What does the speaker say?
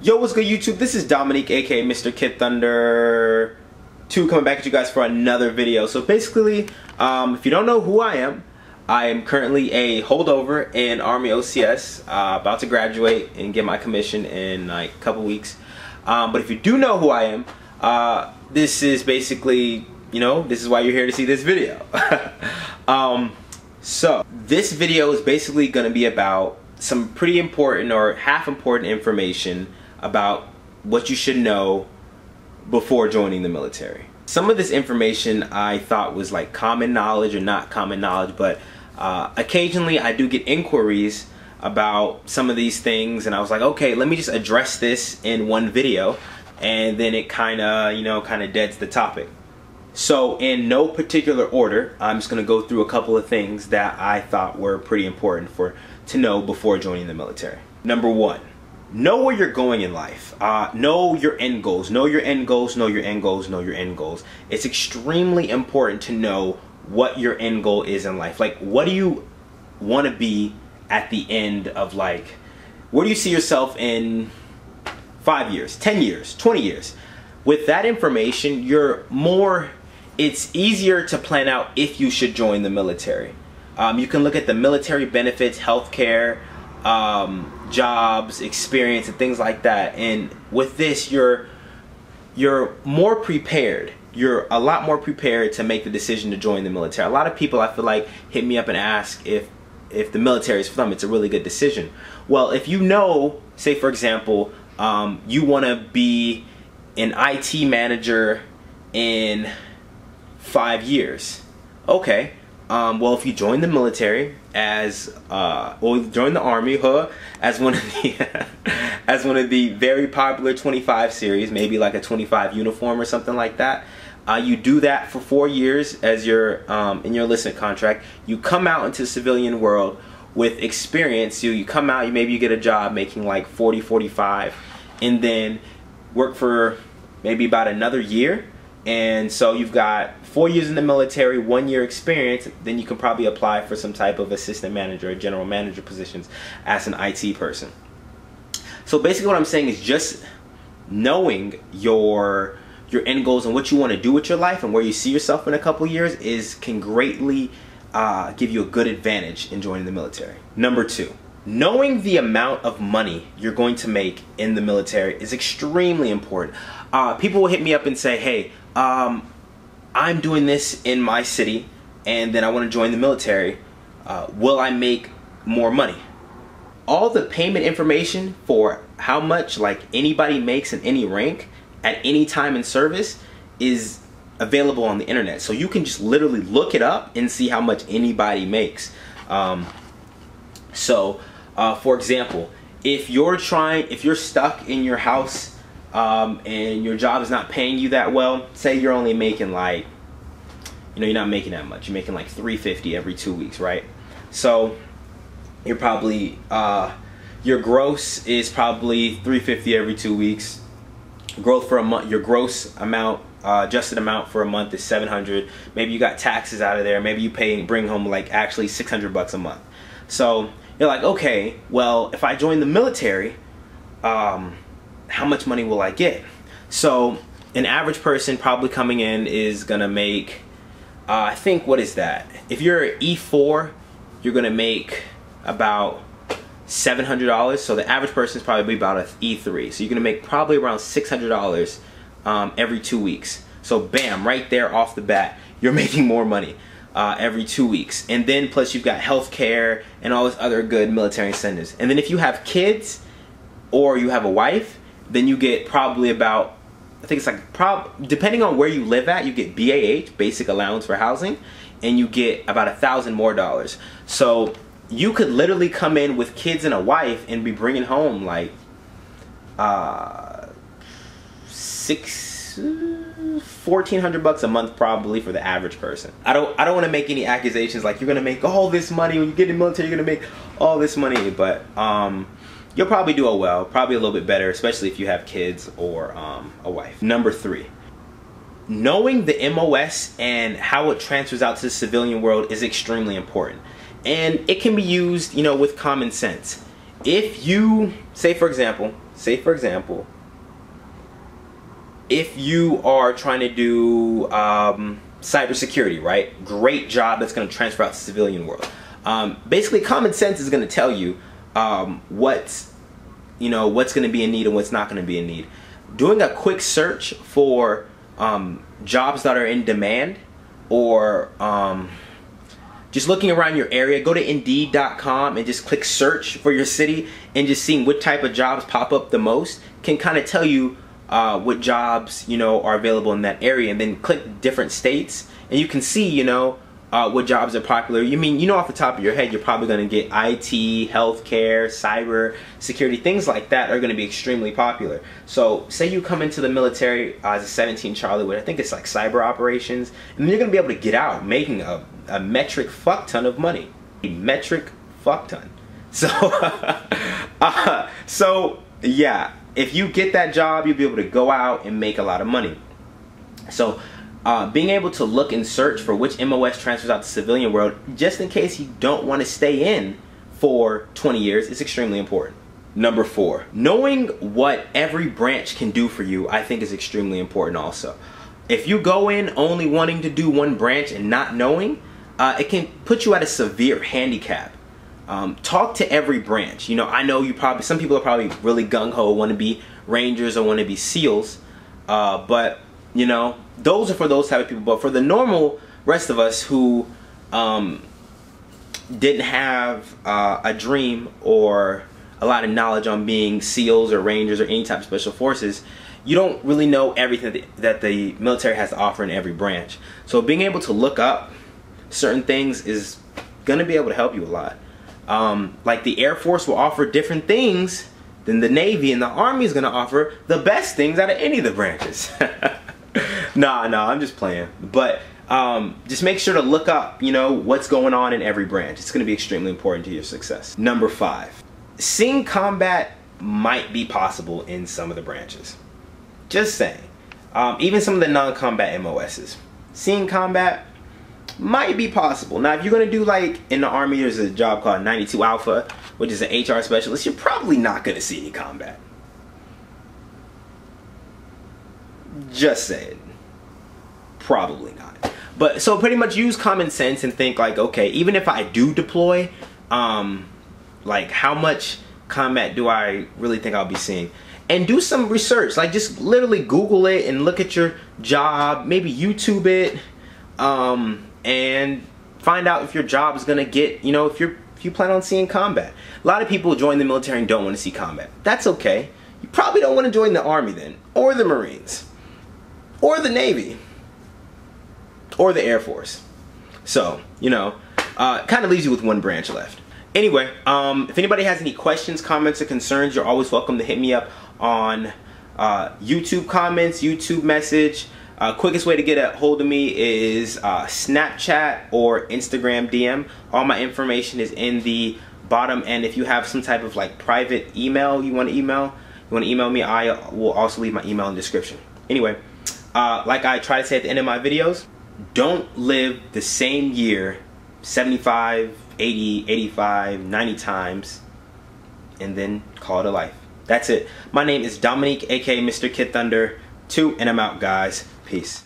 Yo, what's good YouTube? This is Dominique, aka Mr. Kid Thunder 2, coming back at you guys for another video. So basically, if you don't know who I am currently a holdover in Army OCS, about to graduate and get my commission in like a couple weeks. But if you do know who I am, this is basically, you know, this is why you're here to see this video. So this video is basically going to be about some pretty important or half important information about what you should know before joining the military. Some of this information I thought was like common knowledge or not common knowledge, but occasionally I do get inquiries about some of these things, and I was like, okay, let me just address this in one video, and then it kind of deads the topic. So in no particular order, I'm just going to go through a couple of things that I thought were pretty important to know before joining the military. Number one, know where you're going in life. Know your end goals. Know your end goals, know your end goals, know your end goals. It's extremely important to know what your end goal is in life. Like, what do you want to be at the end of, like, where do you see yourself in 5 years, 10 years, 20 years? With that information, it's easier to plan out if you should join the military. You can look at the military benefits, healthcare, jobs, experience, and things like that. And with this, you're more prepared. You're a lot more prepared to make the decision to join the military. A lot of people, I feel like, hit me up and ask if the military is for them. It's a really good decision. Well, if you know, say for example, you want to be an IT manager in 5 years. Okay. Well, if you join the military join the Army, as one of the very popular 25 series, maybe like a 25 uniform or something like that. You do that for 4 years as your in your enlistment contract. You come out into the civilian world with experience. You come out, maybe you get a job making like 40, 45, and then work for maybe about another year. And so you've got 4 years in the military, 1 year experience, then you can probably apply for some type of assistant manager or general manager positions as an IT person. So basically what I'm saying is just knowing your end goals and what you want to do with your life and where you see yourself in a couple years can greatly give you a good advantage in joining the military. Number two, knowing the amount of money you're going to make in the military is extremely important. People will hit me up and say, hey, I'm doing this in my city and then I want to join the military. Will I make more money? All the payment information for how much like anybody makes in any rank at any time in service is available on the internet. So you can just literally look it up and see how much anybody makes. For example, if you're stuck in your house and your job is not paying you that well, say you're only making like, you're not making that much. You're making like $350 every 2 weeks, right? So you're probably, your gross is probably $350 every 2 weeks. Growth for a month, your gross amount, adjusted amount for a month is $700. Maybe you got taxes out of there. Maybe you bring home like actually $600 a month. So you're like, okay, well, if I join the military, how much money will I get? So an average person probably coming in is gonna make, I think, what is that? If you're an E4, you're gonna make about $700. So the average person is probably about an E3. So you're gonna make probably around $600 every 2 weeks. So bam, right there off the bat, you're making more money every 2 weeks. And then plus you've got health care and all this other good military incentives. And then if you have kids or you have a wife, then you get probably about, I think it's like, depending on where you live at, you get BAH, basic allowance for housing, and you get about $1,000 more. So you could literally come in with kids and a wife and be bringing home like $1,400 a month probably for the average person. I don't want to make any accusations like you're gonna make all this money when you get in the military. You're gonna make all this money, but you'll probably do well, probably a little bit better, especially if you have kids or a wife. Number three, knowing the MOS and how it transfers out to the civilian world is extremely important. And it can be used, with common sense. If you, say for example, say for example, if you are trying to do cybersecurity, right? Great job that's going to transfer out to the civilian world. Basically, common sense is going to tell you what's going to be in need and what's not going to be in need. Doing a quick search for jobs that are in demand, or just looking around your area, go to Indeed.com and just click search for your city, and just seeing what type of jobs pop up the most can kind of tell you what jobs are available in that area. And then click different states and you can see what jobs are popular. Off the top of your head, you're probably going to get IT, healthcare, cyber security, things like that are going to be extremely popular. So say you come into the military as a 17 Charlie with, I think it's like cyber operations, and then you're going to be able to get out making a metric fuck ton of money. A metric fuck ton. So yeah, if you get that job, you'll be able to go out and make a lot of money. So being able to look and search for which MOS transfers out to the civilian world, just in case you don't want to stay in for 20 years, is extremely important. Number 4, knowing what every branch can do for you, I think is extremely important also. If you go in only wanting to do one branch and not knowing, it can put you at a severe handicap. Talk to every branch. I know some people are probably really gung-ho, want to be Rangers or want to be SEALs, but those are for those type of people. But for the normal rest of us who didn't have a dream or a lot of knowledge on being SEALs or Rangers or any type of special forces, you don't really know everything that the military has to offer in every branch. So being able to look up certain things is going to be able to help you a lot. Like the Air Force will offer different things than the Navy, and the Army is going to offer the best things out of any of the branches. Nah, I'm just playing. But just make sure to look up, what's going on in every branch. It's going to be extremely important to your success. Number 5, seeing combat might be possible in some of the branches. Just saying. Even some of the non-combat MOSs. Seeing combat might be possible. Now, if you're going to do, like, in the Army, there's a job called 92 Alpha, which is an HR specialist, you're probably not going to see any combat. Just saying. Probably not. But so pretty much use common sense and think like, okay, even if I do deploy, like how much combat do I really think I'll be seeing? And do some research. Like just literally Google it and look at your job, maybe YouTube it, and find out if your job is gonna get, if you plan on seeing combat. A lot of people join the military and don't want to see combat. That's okay. You probably don't want to join the Army then, or the Marines, or the Navy, or the Air Force. So, kind of leaves you with one branch left. Anyway, if anybody has any questions, comments, or concerns, you're always welcome to hit me up on YouTube comments, YouTube message. Quickest way to get a hold of me is Snapchat or Instagram DM. All my information is in the bottom, and if you have some type of like private email you want to email me, I will also leave my email in the description. Anyway, like I try to say at the end of my videos, don't live the same year 75, 80, 85, 90 times and then call it a life. That's it. My name is Dominique, aka Mr. Kid Thunder 2, and I'm out, guys. Peace.